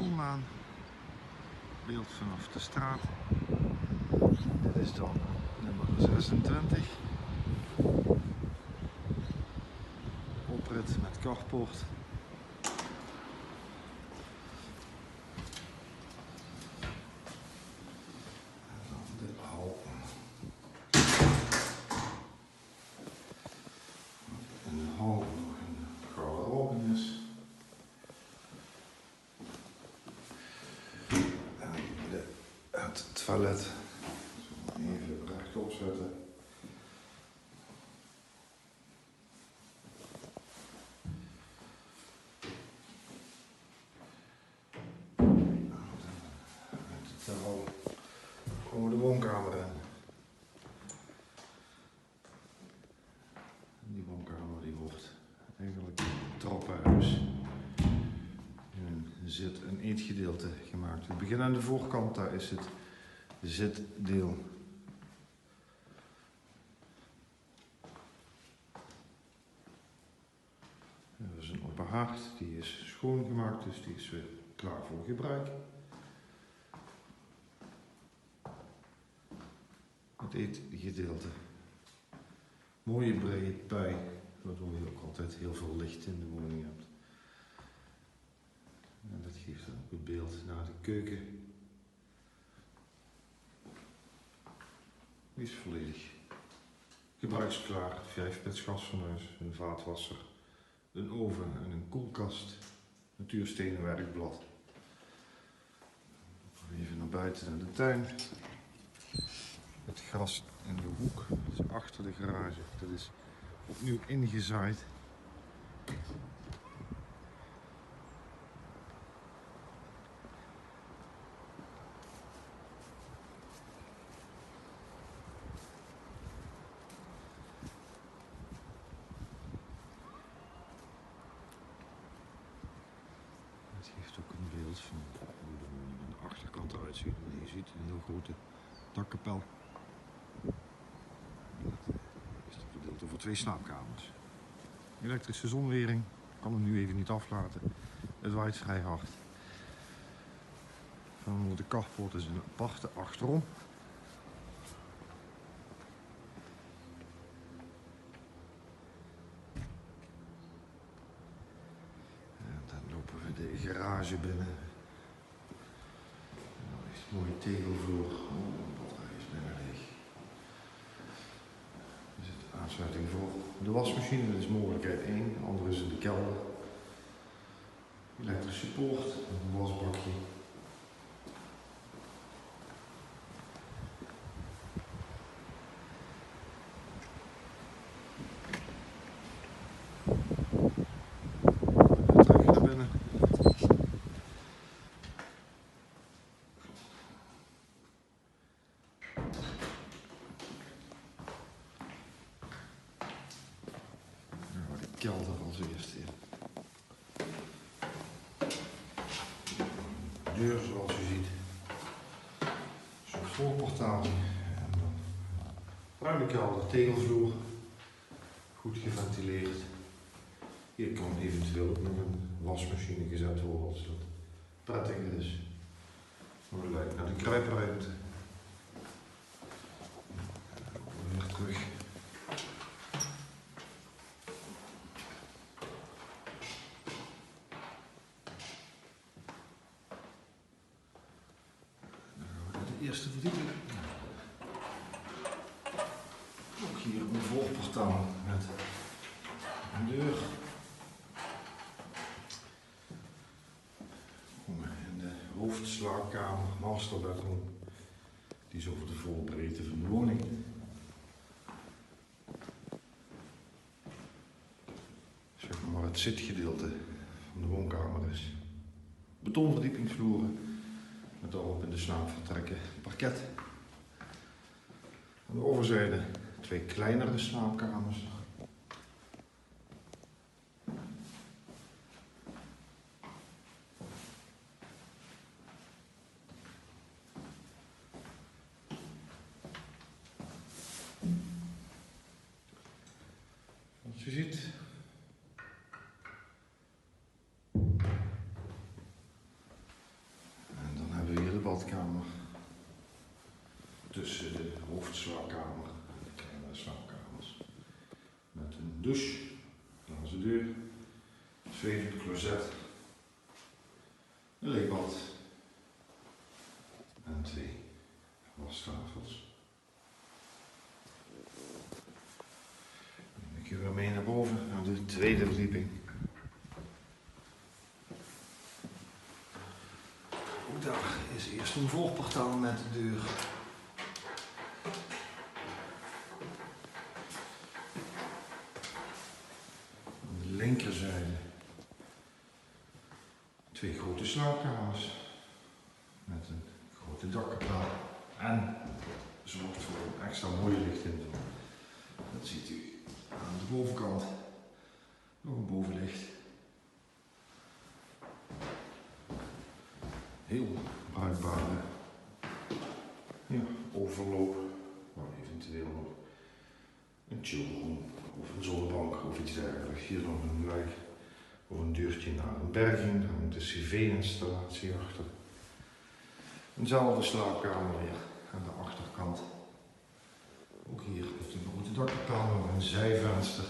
Koelmaan. Beeld vanaf de straat. Dit is dan nummer 26. Oprit met carport. En dan de hal. In de hal nog een garderobe is. En het toilet. Even rechtop zetten. Dan komen we de woonkamer in. Die woonkamer die wordt eigenlijk trappenhuis. Er zit een eetgedeelte gemaakt. Het begin aan de voorkant, daar is het zitdeel. Er is een open haard, die is schoongemaakt, dus die is weer klaar voor gebruik. Het eetgedeelte. Mooie brede pui, waardoor je ook altijd heel veel licht in de woning hebt. En dat geeft dan ook het beeld naar de keuken. Die is volledig gebruiksklaar. 5-pits gasfornuis, een vaatwasser, een oven en een koelkast. Natuurstenen werkblad. Even naar buiten naar de tuin. Het gras in de hoek, dat is achter de garage. Dat is opnieuw ingezaaid. Het geeft ook een beeld van hoe de woning aan de achterkant eruit ziet. Je ziet een heel grote dakkapel. Dat is het gedeelte voor 2 slaapkamers. Elektrische zonwering, ik kan hem nu even niet aflaten. Het waait vrij hard. Dan de carport is een aparte achterom. En dan lopen we de garage binnen. En dan is het mooie tegelvloer. Oh, de batterij is bijna leeg. Er zit aansluiting voor de wasmachine, dat is mogelijkheid 1. De andere is in de kelder. Elektrische poort, een wasbakje. Terug naar binnen. Nou, de kelder als eerste in. De deur zoals u ziet. Zo'n voorportaal. En dan ruime kelder, tegelvloer. Goed geventileerd. Hier kan eventueel ook nog een wasmachine gezet worden als dat prettiger is. We lijken naar de kruipruimte. Weer terug. Dan gaan we naar de eerste verdieping. Ook hier een voorportaal met een deur. En de hoofdslaapkamer, masterbedroom. Die is over de volle breedte van de woning. Zeg maar het zitgedeelte van de woonkamer is. Betonverdiepingsvloeren. Met daarop in de slaapvertrekken parket. Aan de overzijde 2 kleinere slaapkamers. Zoals je ziet. tussen de hoofdslaapkamer en de kleinere slaapkamers. Met een douche, glazen deur, tweede closet, een leekbad en 2 wastafels. Dan ga ik hier weer mee naar boven, naar de tweede verdieping. Ook daar is eerst een voorportaal met de deur. Aan de linkerzijde 2 grote slaapkamers met een grote dakkapel en zorgt voor een extra mooi licht in. Dat ziet u aan de bovenkant. Nog een bovenlicht. Heel bruikbare overloop, maar eventueel nog een chillroom of een zonnebank of iets dergelijks. Hier nog een luik of een deurtje naar een berging, daar hangt de cv-installatie achter. Eenzelfde slaapkamer weer aan de achterkant. Ook hier heeft een grote dakkapel met een zijvenster.